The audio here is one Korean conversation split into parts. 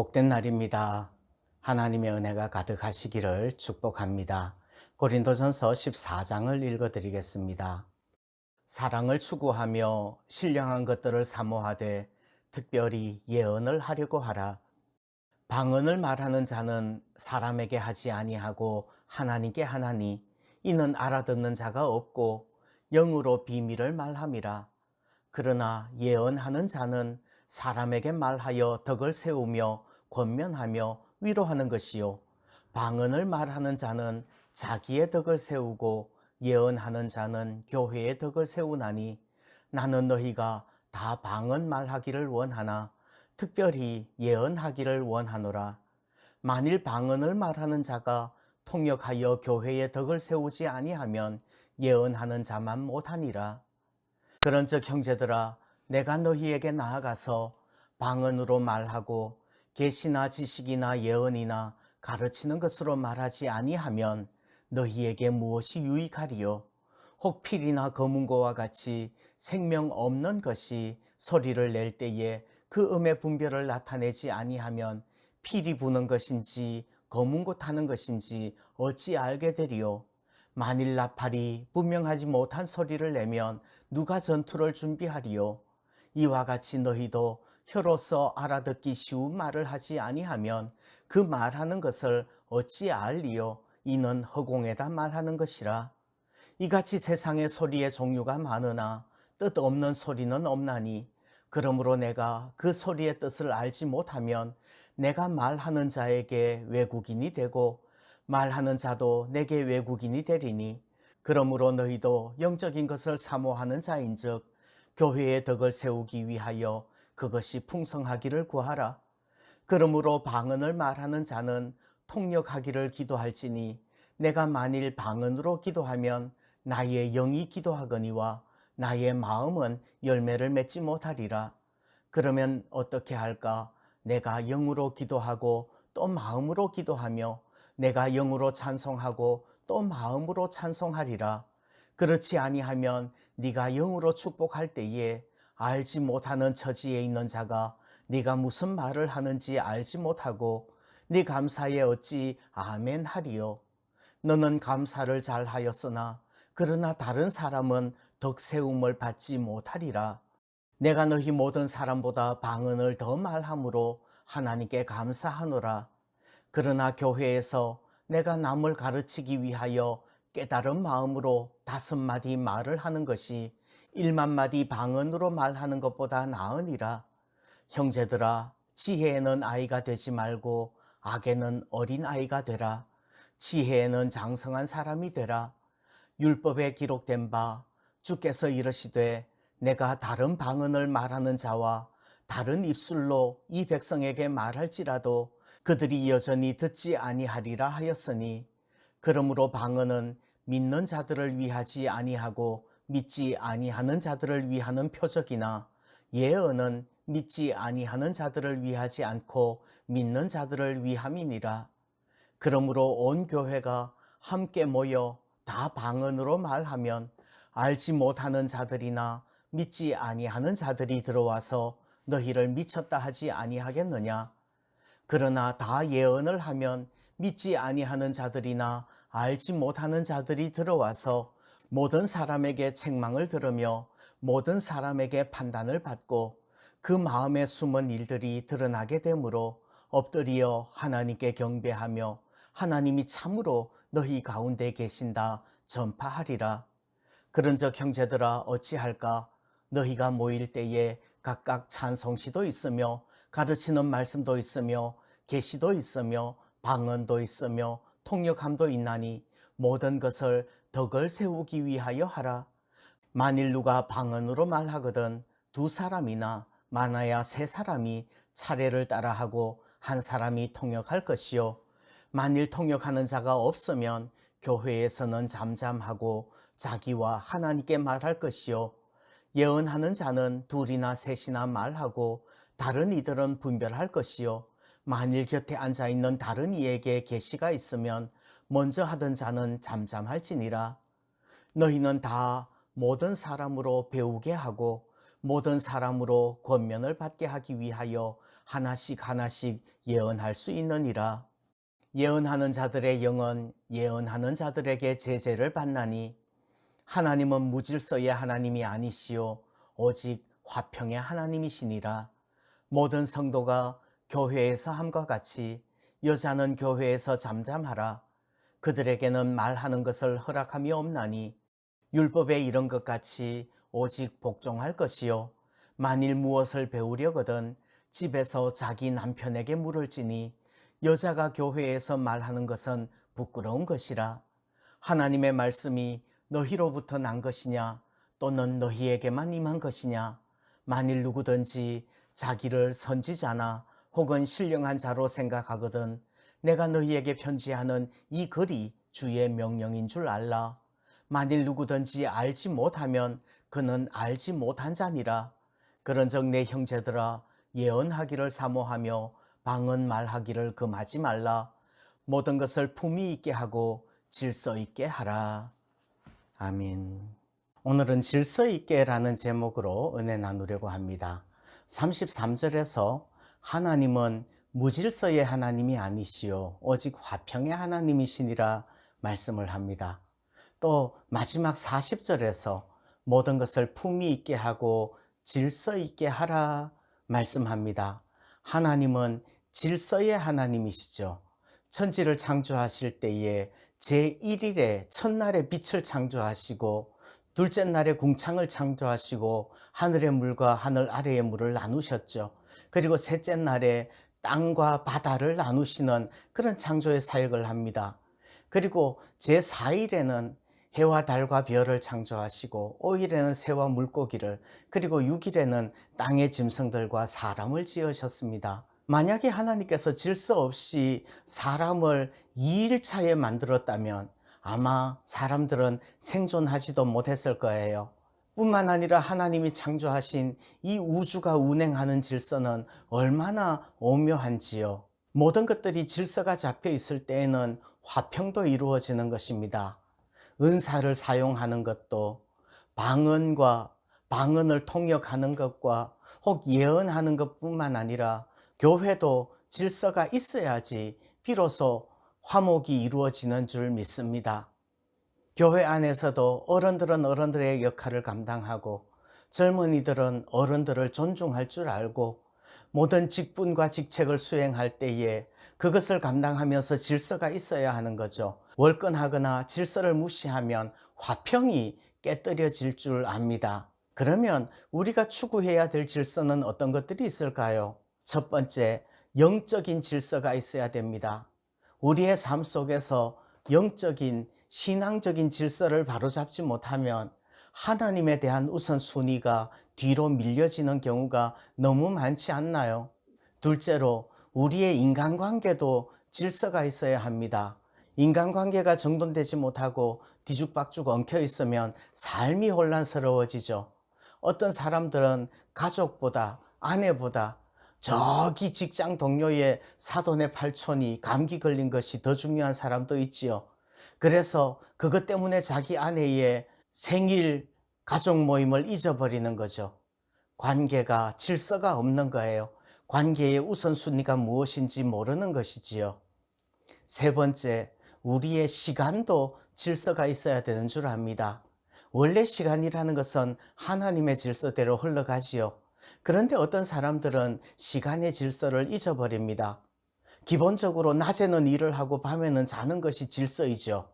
복된 날입니다. 하나님의 은혜가 가득하시기를 축복합니다. 고린도전서 14장을 읽어드리겠습니다. 사랑을 추구하며 신령한 것들을 사모하되 특별히 예언을 하려고 하라. 방언을 말하는 자는 사람에게 하지 아니하고 하나님께 하나니 이는 알아듣는 자가 없고 영으로 비밀을 말함이라. 그러나 예언하는 자는 사람에게 말하여 덕을 세우며 권면하며 위로하는 것이요 방언을 말하는 자는 자기의 덕을 세우고 예언하는 자는 교회의 덕을 세우나니 나는 너희가 다 방언 말하기를 원하나 특별히 예언하기를 원하노라. 만일 방언을 말하는 자가 통역하여 교회의 덕을 세우지 아니하면 예언하는 자만 못하니라. 그런즉 형제들아, 내가 너희에게 나아가서 방언으로 말하고 계시나 지식이나 예언이나 가르치는 것으로 말하지 아니하면 너희에게 무엇이 유익하리요? 혹 필이나 검은고와 같이 생명 없는 것이 소리를 낼 때에 그 음의 분별을 나타내지 아니하면 필이 부는 것인지 검은고 타는 것인지 어찌 알게 되리요? 만일 나팔이 분명하지 못한 소리를 내면 누가 전투를 준비하리요? 이와 같이 너희도 혀로서 알아듣기 쉬운 말을 하지 아니하면 그 말하는 것을 어찌 알리요? 이는 허공에다 말하는 것이라. 이같이 세상의 소리의 종류가 많으나 뜻 없는 소리는 없나니 그러므로 내가 그 소리의 뜻을 알지 못하면 내가 말하는 자에게 외국인이 되고 말하는 자도 내게 외국인이 되리니 그러므로 너희도 영적인 것을 사모하는 자인즉 교회의 덕을 세우기 위하여 그것이 풍성하기를 구하라. 그러므로 방언을 말하는 자는 통역하기를 기도할지니 내가 만일 방언으로 기도하면 나의 영이 기도하거니와 나의 마음은 열매를 맺지 못하리라. 그러면 어떻게 할까? 내가 영으로 기도하고 또 마음으로 기도하며 내가 영으로 찬송하고 또 마음으로 찬송하리라. 그렇지 아니하면 네가 영으로 축복할 때에 알지 못하는 처지에 있는 자가 네가 무슨 말을 하는지 알지 못하고 네 감사에 어찌 아멘 하리요? 너는 감사를 잘 하였으나 그러나 다른 사람은 덕세움을 받지 못하리라. 내가 너희 모든 사람보다 방언을 더 말함으로 하나님께 감사하노라. 그러나 교회에서 내가 남을 가르치기 위하여 깨달은 마음으로 5마디 말을 하는 것이 1만마디 방언으로 말하는 것보다 나으니라. 형제들아, 지혜에는 아이가 되지 말고 악에는 어린 아이가 되라. 지혜에는 장성한 사람이 되라. 율법에 기록된 바 주께서 이르시되 내가 다른 방언을 말하는 자와 다른 입술로 이 백성에게 말할지라도 그들이 여전히 듣지 아니하리라 하였으니 그러므로 방언은 믿는 자들을 위하지 아니하고 믿지 아니하는 자들을 위하는 표적이나 예언은 믿지 아니하는 자들을 위하지 않고 믿는 자들을 위함이니라. 그러므로 온 교회가 함께 모여 다 방언으로 말하면 알지 못하는 자들이나 믿지 아니하는 자들이 들어와서 너희를 미쳤다 하지 아니하겠느냐? 그러나 다 예언을 하면 믿지 아니하는 자들이나 알지 못하는 자들이 들어와서 모든 사람에게 책망을 들으며 모든 사람에게 판단을 받고 그 마음에 숨은 일들이 드러나게 되므로 엎드려 하나님께 경배하며 하나님이 참으로 너희 가운데 계신다 전파하리라. 그런즉 형제들아 어찌할까? 너희가 모일 때에 각각 찬송시도 있으며 가르치는 말씀도 있으며 계시도 있으며 방언도 있으며 통역함도 있나니 모든 것을 덕을 세우기 위하여 하라. 만일 누가 방언으로 말하거든 2사람이나 많아야 3사람이 차례를 따라하고 한 사람이 통역할 것이요 만일 통역하는 자가 없으면 교회에서는 잠잠하고 자기와 하나님께 말할 것이요 예언하는 자는 2이나 3이나 말하고 다른 이들은 분별할 것이요 만일 곁에 앉아있는 다른 이에게 계시가 있으면 먼저 하던 자는 잠잠할지니라. 너희는 다 모든 사람으로 배우게 하고 모든 사람으로 권면을 받게 하기 위하여 하나씩 하나씩 예언할 수 있느니라. 예언하는 자들의 영은 예언하는 자들에게 제재를 받나니 하나님은 무질서의 하나님이 아니시오 오직 화평의 하나님이시니라. 모든 성도가 교회에서 함과 같이 여자는 교회에서 잠잠하라. 그들에게는 말하는 것을 허락함이 없나니 율법에 이른 것 같이 오직 복종할 것이요 만일 무엇을 배우려거든 집에서 자기 남편에게 물을지니 여자가 교회에서 말하는 것은 부끄러운 것이라. 하나님의 말씀이 너희로부터 난 것이냐 또는 너희에게만 임한 것이냐. 만일 누구든지 자기를 선지자나 혹은 신령한 자로 생각하거든 내가 너희에게 편지하는 이 글이 주의 명령인 줄 알라. 만일 누구든지 알지 못하면 그는 알지 못한 자니라. 그런즉 내 형제들아 예언하기를 사모하며 방언 말하기를 금하지 말라. 모든 것을 품위 있게 하고 질서 있게 하라. 아멘. 오늘은 질서 있게라는 제목으로 은혜 나누려고 합니다. 33절에서 하나님은 무질서의 하나님이 아니시오 오직 화평의 하나님이시니라 말씀을 합니다. 또 마지막 40절에서 모든 것을 품위 있게 하고 질서 있게 하라 말씀합니다. 하나님은 질서의 하나님이시죠. 천지를 창조하실 때에 제1일에 첫날에 빛을 창조하시고 둘째 날에 궁창을 창조하시고 하늘의 물과 하늘 아래의 물을 나누셨죠. 그리고 셋째 날에 땅과 바다를 나누시는 그런 창조의 사역을 합니다. 그리고 제4일에는 해와 달과 별을 창조하시고 5일에는 새와 물고기를 그리고 6일에는 땅의 짐승들과 사람을 지으셨습니다. 만약에 하나님께서 질서 없이 사람을 2일차에 만들었다면 아마 사람들은 생존하지도 못했을 거예요. 뿐만 아니라 하나님이 창조하신 이 우주가 운행하는 질서는 얼마나 오묘한지요. 모든 것들이 질서가 잡혀 있을 때에는 화평도 이루어지는 것입니다. 은사를 사용하는 것도 방언을 통역하는 것과 혹 예언하는 것뿐만 아니라 교회도 질서가 있어야지 비로소 화목이 이루어지는 줄 믿습니다. 교회 안에서도 어른들은 어른들의 역할을 감당하고 젊은이들은 어른들을 존중할 줄 알고 모든 직분과 직책을 수행할 때에 그것을 감당하면서 질서가 있어야 하는 거죠. 월권하거나 질서를 무시하면 화평이 깨뜨려질 줄 압니다. 그러면 우리가 추구해야 될 질서는 어떤 것들이 있을까요? 첫 번째, 영적인 질서가 있어야 됩니다. 우리의 삶 속에서 영적인 신앙적인 질서를 바로잡지 못하면 하나님에 대한 우선순위가 뒤로 밀려지는 경우가 너무 많지 않나요? 둘째로 우리의 인간관계도 질서가 있어야 합니다. 인간관계가 정돈되지 못하고 뒤죽박죽 엉켜 있으면 삶이 혼란스러워지죠. 어떤 사람들은 가족보다 아내보다 저기 직장 동료의 사돈의 팔촌이 감기 걸린 것이 더 중요한 사람도 있지요. 그래서 그것 때문에 자기 아내의 생일 가족 모임을 잊어버리는 거죠. 관계가 질서가 없는 거예요. 관계의 우선순위가 무엇인지 모르는 것이지요. 세 번째, 우리의 시간도 질서가 있어야 되는 줄 압니다. 원래 시간이라는 것은 하나님의 질서대로 흘러가지요. 그런데 어떤 사람들은 시간의 질서를 잊어버립니다. 기본적으로 낮에는 일을 하고 밤에는 자는 것이 질서이죠.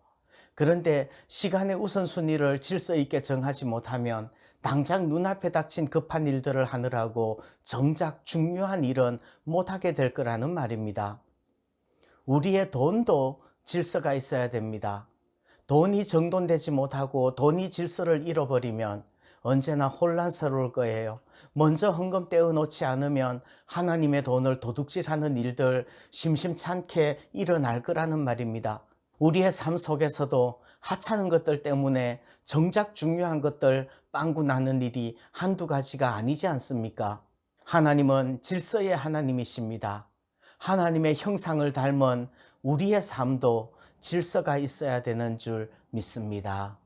그런데 시간의 우선순위를 질서 있게 정하지 못하면 당장 눈앞에 닥친 급한 일들을 하느라고 정작 중요한 일은 못하게 될 거라는 말입니다. 우리의 돈도 질서가 있어야 됩니다. 돈이 정돈되지 못하고 돈이 질서를 잃어버리면 언제나 혼란스러울 거예요. 먼저 헌금 떼어놓지 않으면 하나님의 돈을 도둑질하는 일들 심심찮게 일어날 거라는 말입니다. 우리의 삶 속에서도 하찮은 것들 때문에 정작 중요한 것들 빵꾸 나는 일이 한두 가지가 아니지 않습니까? 하나님은 질서의 하나님이십니다. 하나님의 형상을 닮은 우리의 삶도 질서가 있어야 되는 줄 믿습니다.